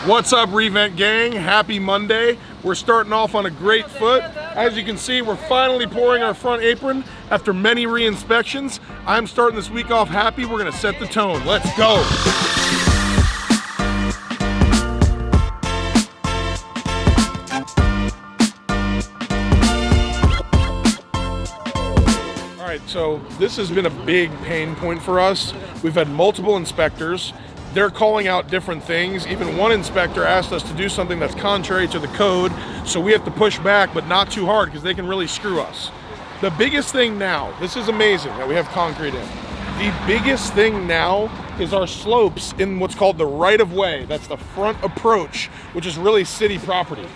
What's up, Revent gang? Happy Monday. We're starting off on a great foot. As you can see, we're finally pouring our front apron after many re-inspections. I'm starting this week off happy. We're gonna set the tone. Let's go. All right, so this has been a big pain point for us. We've had multiple inspectors. They're calling out different things. Even one inspector asked us to do something that's contrary to the code, so we have to push back, but not too hard because they can really screw us. The biggest thing now, this is amazing that we have concrete in. The biggest thing now is our slopes in what's called the right-of-way. That's the front approach, which is really city property.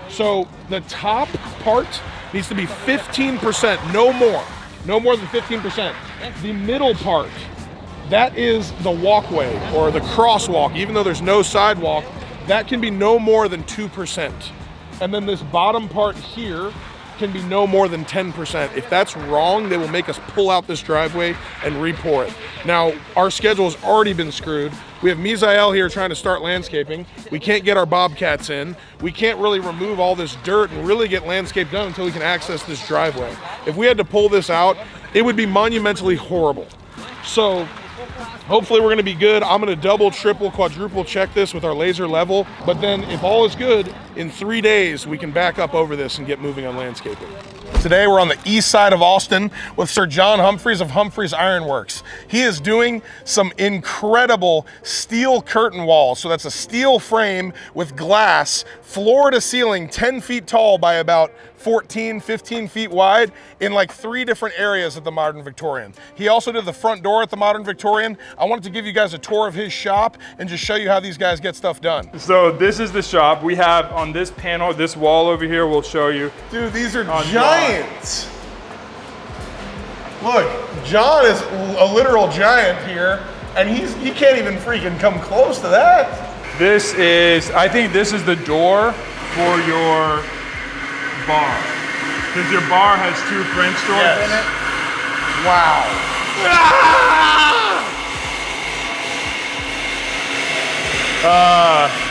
So the top part needs to be 15%, no more than 15%. The middle part, that is the walkway or the crosswalk. Even though there's no sidewalk, that can be no more than 2%. And then this bottom part here can be no more than 10%. If that's wrong, they will make us pull out this driveway and re-pour it. Now, our schedule has already been screwed. We have Misael here trying to start landscaping. We can't get our bobcats in. We can't really remove all this dirt and really get landscape done until we can access this driveway. If we had to pull this out, it would be monumentally horrible. So hopefully we're gonna be good. I'm gonna double, triple, quadruple check this with our laser level. But then if all is good, in 3 days, we can back up over this and get moving on landscaping. Today we're on the east side of Austin with Sir John Humphreys of Humphreys Ironworks. He is doing some incredible steel curtain walls. So that's a steel frame with glass, floor to ceiling, 10 feet tall by about 14, 15 feet wide in like 3 different areas at the Modern Victorian. He also did the front door at the Modern Victorian. I wanted to give you guys a tour of his shop and just show you how these guys get stuff done. So this is the shop. We have on this panel, this wall over here, we'll show you. Dude, these are giants. Look, John is a literal giant here, and he can't even freaking come close to that. This is, I think this is the door for your bar. Because your bar has 2 French doors in it. Wow.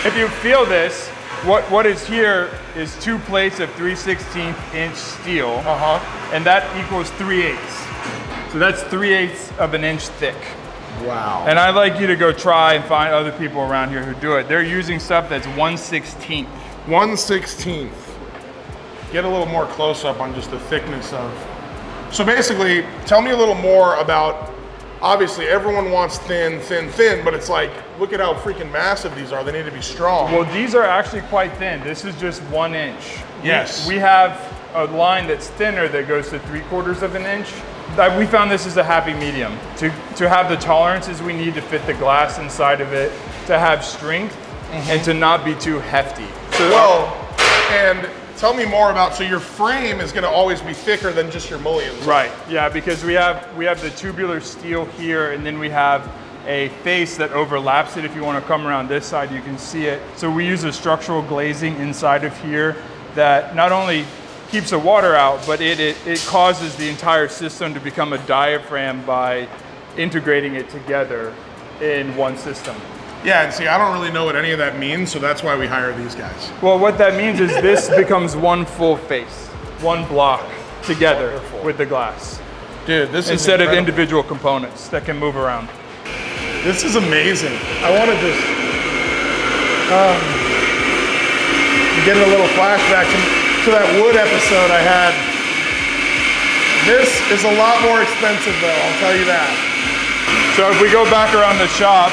If you feel this, what is here is 2 plates of 3/16 inch steel, and that equals 3/8. So that's 3/8 of an inch thick. Wow. And I'd like you to go try and find other people around here who do it. They're using stuff that's 1/16. 1/16. Get a little more close up on just the thickness of. So basically, tell me a little more about, obviously everyone wants thin, thin, thin, but it's like, look at how freaking massive these are. They need to be strong. Well, these are actually quite thin. This is just 1 inch. Yes. We have a line that's thinner that goes to 3/4 of an inch. We found this is a happy medium. To have the tolerances we need to fit the glass inside of it, to have strength, and to not be too hefty. So, well, and tell me more about, so your frame is gonna always be thicker than just your mullions. Right, yeah, because we have the tubular steel here, and then we have a face that overlaps it. If you want to come around this side, you can see it. So we use a structural glazing inside of here that not only keeps the water out, but it causes the entire system to become a diaphragm by integrating it together in one system. Yeah, and see, I don't really know what any of that means, so that's why we hire these guys. Well, what that means is this becomes one full face, one block together with the glass. Dude, this is instead of individual components that can move around. This is amazing. I want to just get a little flashback to that wood episode I had. This is a lot more expensive though, I'll tell you that. So if we go back around the shop,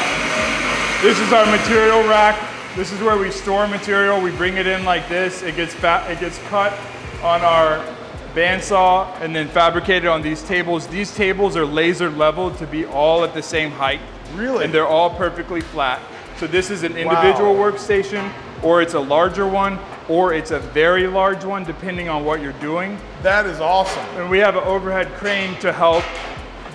this is our material rack. This is where we store material. We bring it in like this. It gets cut on our bandsaw and then fabricated on these tables. These tables are laser leveled to be all at the same height. Really? And they're all perfectly flat. So this is an individual workstation, or it's a larger one, or it's a very large one, depending on what you're doing. That is awesome. And we have an overhead crane to help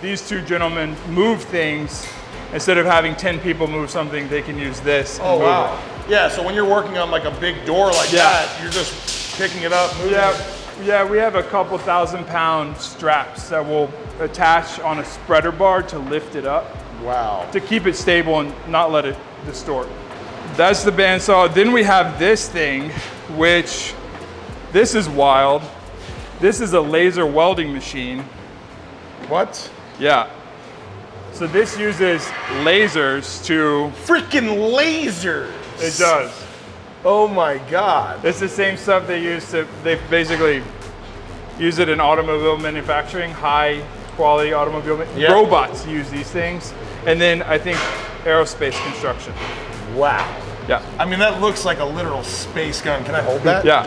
these 2 gentlemen move things. Instead of having 10 people move something, they can use this. Oh, wow. Yeah, so when you're working on like a big door like that, you're just picking it up, moving it. Yeah, we have a couple 1,000-pound straps that will attach on a spreader bar to lift it up. Wow. To keep it stable and not let it distort. That's the bandsaw. Then we have this thing, which, this is wild. This is a laser welding machine. What? Yeah. So this uses lasers to... Freaking lasers! It does. Oh my God. It's the same stuff they use to, they basically use it in automobile manufacturing, high quality automobile. Yep. Robots use these things. And then I think aerospace construction. Wow. Yeah. I mean, that looks like a literal space gun. Can I hold that? Yeah.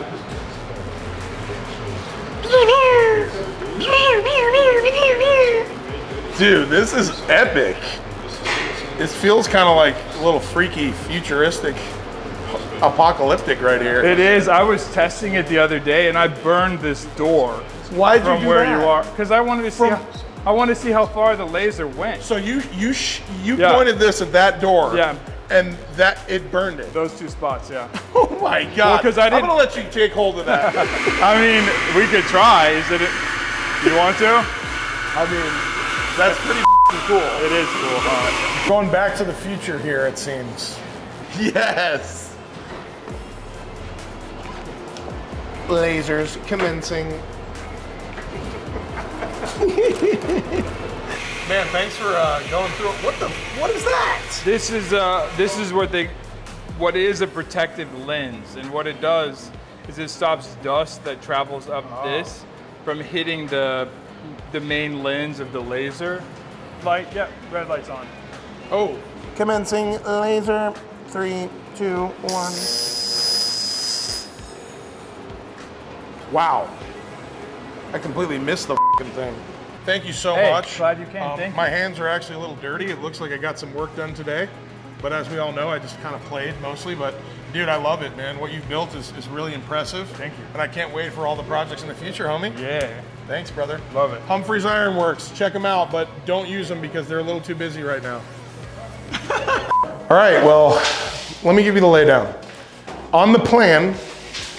Dude, this is epic. This feels kind of like a little freaky, futuristic, apocalyptic right here. It is. I was testing it the other day and I burned this door. Why'd you from do where that? you are? Because I wanted to see. I wanted to see how far the laser went. So you pointed this at that door. Yeah. And that it burned it. Those two spots, yeah. Oh my God! Well, I'm gonna let you take hold of that. I mean, we could try. Is it? You want to? I mean, that's pretty cool. It is cool, huh? Going back to the future here, it seems. Yes. Lasers commencing. Man, thanks for going through it. What is that? This is what is a protective lens, and what it does is it stops dust that travels up this from hitting the main lens of the laser. Light, yeah, red light's on. Oh, commencing laser. 3, 2, 1. Wow. I completely missed the thing. Thank you so much. Glad you came. Thank you. My hands are actually a little dirty. It looks like I got some work done today. But as we all know, I just kind of played mostly. But dude, I love it, man. What you've built is really impressive. Thank you. And I can't wait for all the projects in the future, homie. Yeah. Thanks, brother. Love it. Humphrey's Ironworks. Check them out, but don't use them because they're a little too busy right now. All right, well, let me give you the laydown. On the plan,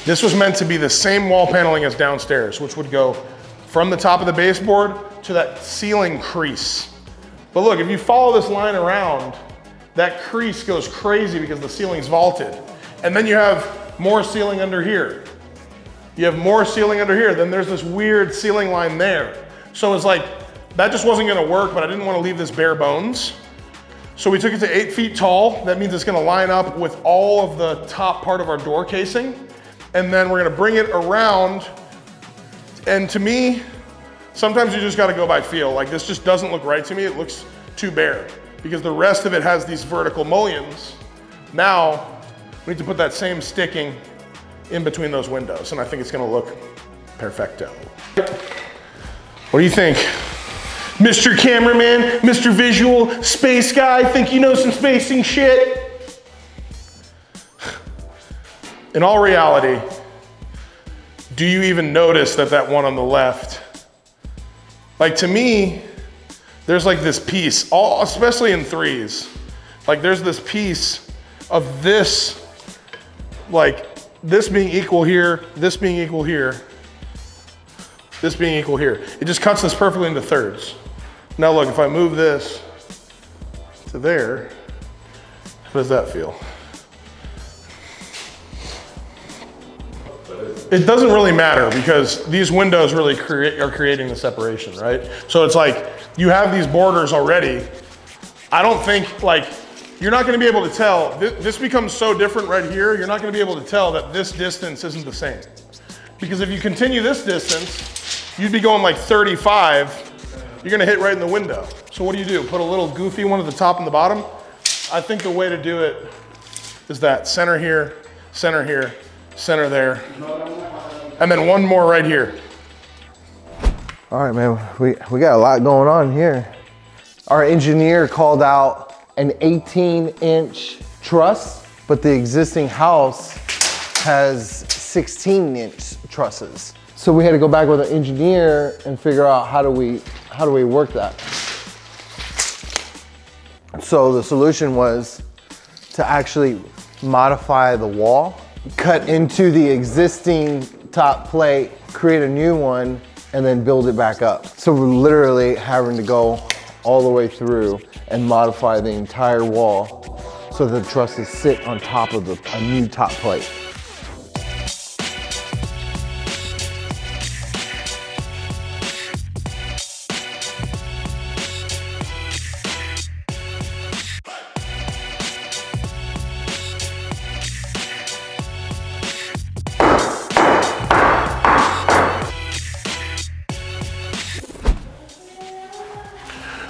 this was meant to be the same wall paneling as downstairs, which would go from the top of the baseboard to that ceiling crease. But look, if you follow this line around, that crease goes crazy because the ceiling's vaulted. And then you have more ceiling under here. You have more ceiling under here, then there's this weird ceiling line there. So it's like, that just wasn't gonna work, but I didn't wanna leave this bare bones. So we took it to 8 feet tall. That means it's gonna line up with all of the top part of our door casing. And then we're gonna bring it around. And to me, sometimes you just gotta go by feel. Like this just doesn't look right to me. It looks too bare because the rest of it has these vertical mullions. Now, we need to put that same sticking in between those windows. And I think it's gonna look perfecto. What do you think? Mr. Cameraman, Mr. Visual, space guy, think you know some spacing shit? In all reality, do you even notice that one on the left? Like to me, there's like this piece, especially in threes, like there's this piece of this, like this being equal here, this being equal here, this being equal here. It just cuts this perfectly into thirds. Now look, if I move this to there, how does that feel? It doesn't really matter because these windows really are creating the separation, right? So it's like, you have these borders already. I don't think like, you're not gonna be able to tell, this becomes so different right here, you're not gonna be able to tell that this distance isn't the same. Because if you continue this distance, you'd be going like 35, you're gonna hit right in the window. So what do? Put a little goofy one at the top and the bottom? I think the way to do it is that center here, center there, and then one more right here. All right, man, we got a lot going on here. Our engineer called out an 18-inch truss, but the existing house has 16-inch trusses. So we had to go back with an engineer and figure out how do we work that. So the solution was to actually modify the wall, cut into the existing top plate, create a new one, and then build it back up. So we're literally having to go all the way through and modify the entire wall so the trusses sit on top of a new top plate.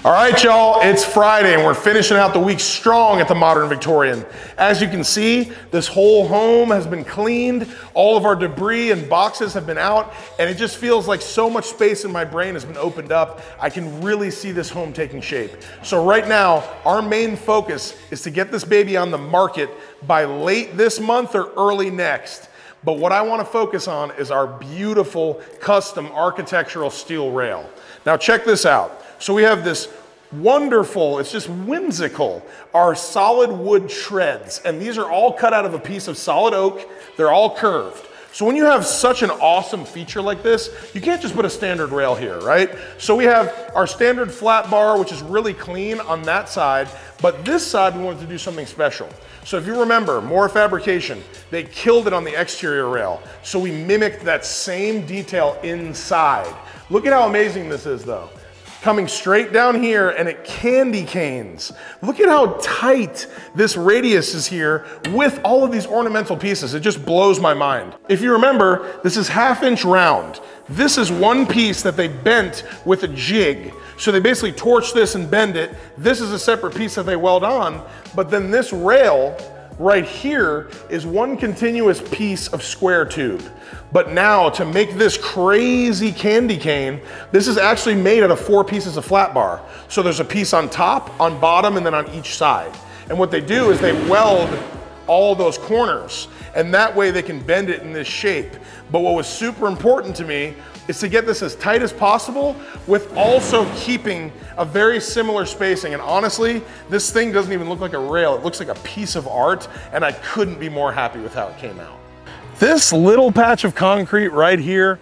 All right, y'all, it's Friday and we're finishing out the week strong at the Modern Victorian. As you can see, this whole home has been cleaned. All of our debris and boxes have been out, and it just feels like so much space in my brain has been opened up. I can really see this home taking shape. So right now, our main focus is to get this baby on the market by late this month or early next. But what I want to focus on is our beautiful custom architectural steel rail. Now check this out. So we have this wonderful, it's just whimsical, our solid wood treads. And these are all cut out of a piece of solid oak. They're all curved. So when you have such an awesome feature like this, you can't just put a standard rail here, right? So we have our standard flat bar, which is really clean on that side, but this side we wanted to do something special. So if you remember, more Fabrication, they killed it on the exterior rail. So we mimicked that same detail inside. Look at how amazing this is though. Coming straight down here and it candy canes. Look at how tight this radius is here with all of these ornamental pieces. It just blows my mind. If you remember, this is 1/2 inch round. This is one piece that they bent with a jig. So they basically torch this and bend it. This is a separate piece that they weld on, but then this rail right here is one continuous piece of square tube. But now to make this crazy candy cane, this is actually made out of 4 pieces of flat bar. So there's a piece on top, on bottom, and then on each side. And what they do is they weld all those corners, and that way they can bend it in this shape. But what was super important to me is to get this as tight as possible with also keeping a very similar spacing. And honestly, this thing doesn't even look like a rail. It looks like a piece of art, and I couldn't be more happy with how it came out. This little patch of concrete right here,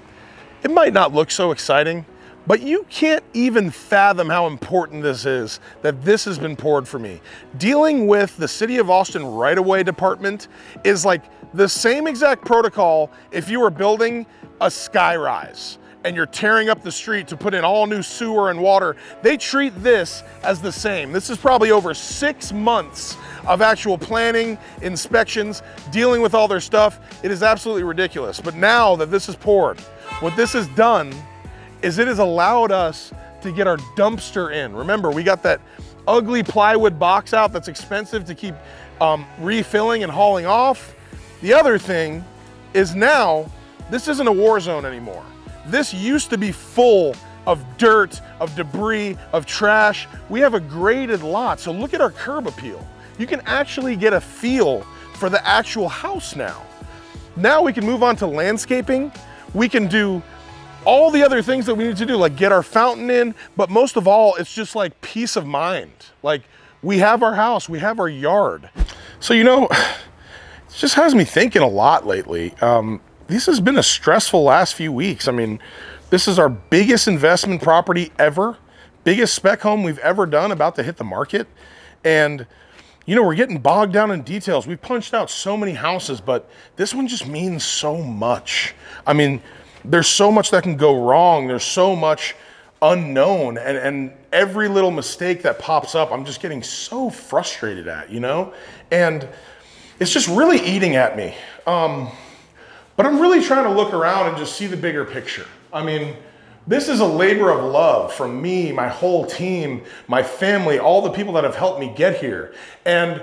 it might not look so exciting, but you can't even fathom how important this is that this has been poured for me. Dealing with the City of Austin right-of-way department is like the same exact protocol if you were building a skyrise and you're tearing up the street to put in all new sewer and water. They treat this as the same. This is probably over 6 months of actual planning, inspections, dealing with all their stuff. It is absolutely ridiculous. But now that this is poured, what this has done is it has allowed us to get our dumpster in. Remember, we got that ugly plywood box out that's expensive to keep refilling and hauling off. The other thing is now, this isn't a war zone anymore. This used to be full of dirt, of debris, of trash. We have a graded lot, so look at our curb appeal. You can actually get a feel for the actual house now. Now we can move on to landscaping. We can do all the other things that we need to do, like get our fountain in, but most of all, it's just like peace of mind. Like we have our house, we have our yard. So, you know, it just has me thinking a lot lately. This has been a stressful last few weeks. I mean, this is our biggest investment property ever, biggest spec home we've ever done, about to hit the market. And, you know, we're getting bogged down in details. We've punched out so many houses, but this one just means so much. I mean, there's so much that can go wrong. There's so much unknown, and every little mistake that pops up, I'm just getting so frustrated at, you know? And it's just really eating at me. But I'm really trying to look around and just see the bigger picture. I mean, this is a labor of love from me, my whole team, my family, all the people that have helped me get here. And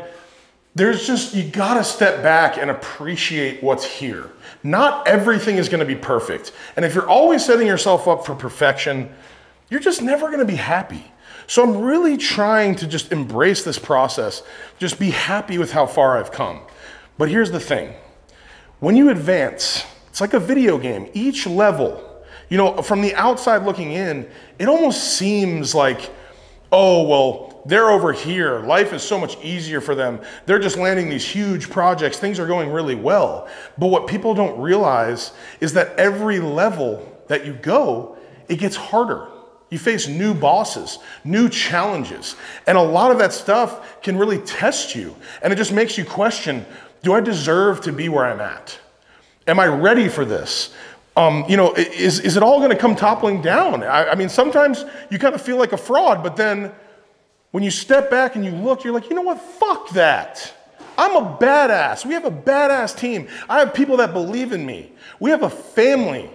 there's just, you gotta step back and appreciate what's here. Not everything is gonna be perfect. And if you're always setting yourself up for perfection, you're just never gonna be happy. So I'm really trying to just embrace this process, just be happy with how far I've come. But here's the thing. When you advance, it's like a video game. Each level, you know, from the outside looking in, it almost seems like, oh, well, they're over here. Life is so much easier for them. They're just landing these huge projects. Things are going really well. But what people don't realize is that every level that you go, it gets harder. You face new bosses, new challenges. And a lot of that stuff can really test you. And it just makes you question, do I deserve to be where I'm at? Am I ready for this? You know, is it all gonna come toppling down? I mean, sometimes you kind of feel like a fraud, but then when you step back and you look, you're like, you know what, fuck that. I'm a badass. We have a badass team. I have people that believe in me. We have a family.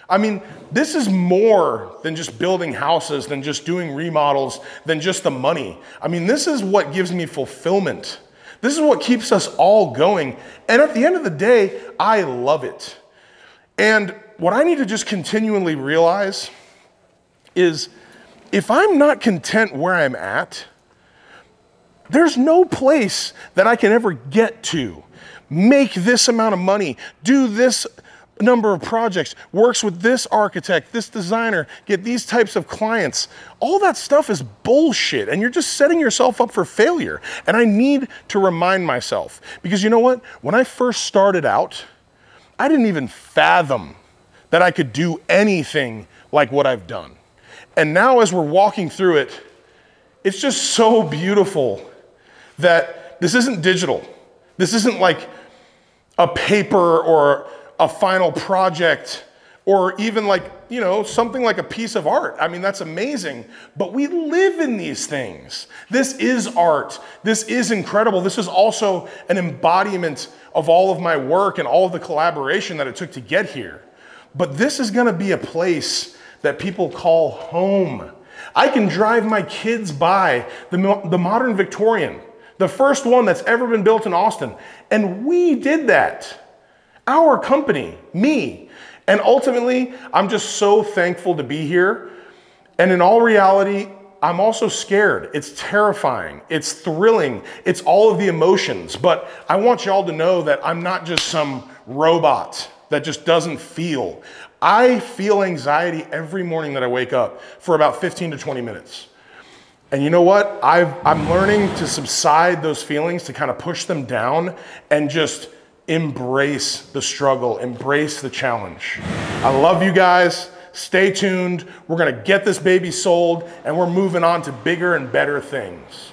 I mean, this is more than just building houses, than just doing remodels, than just the money. I mean, this is what gives me fulfillment. This is what keeps us all going. And at the end of the day, I love it. And what I need to just continually realize is if I'm not content where I'm at, there's no place that I can ever get to. Make this amount of money, do this number of projects, works with this architect, this designer, get these types of clients. All that stuff is bullshit, and you're just setting yourself up for failure. And I need to remind myself, because you know what? When I first started out, I didn't even fathom that I could do anything like what I've done. And now as we're walking through it, it's just so beautiful that this isn't digital. This isn't like a paper or a final project or even like, you know, something like a piece of art. I mean, that's amazing, but we live in these things. This is art. This is incredible. This is also an embodiment of all of my work and all of the collaboration that it took to get here. But this is gonna be a place that people call home. I can drive my kids by the Modern Victorian, the first one that's ever been built in Austin. And we did that. Our company, me. And ultimately, I'm just so thankful to be here. And in all reality, I'm also scared. It's terrifying. It's thrilling. It's all of the emotions. But I want y'all to know that I'm not just some robot that just doesn't feel. I feel anxiety every morning that I wake up for about 15 to 20 minutes. And you know what? I'm learning to subside those feelings, to kind of push them down and just embrace the struggle, embrace the challenge. I love you guys. Stay tuned. We're gonna get this baby sold and we're moving on to bigger and better things.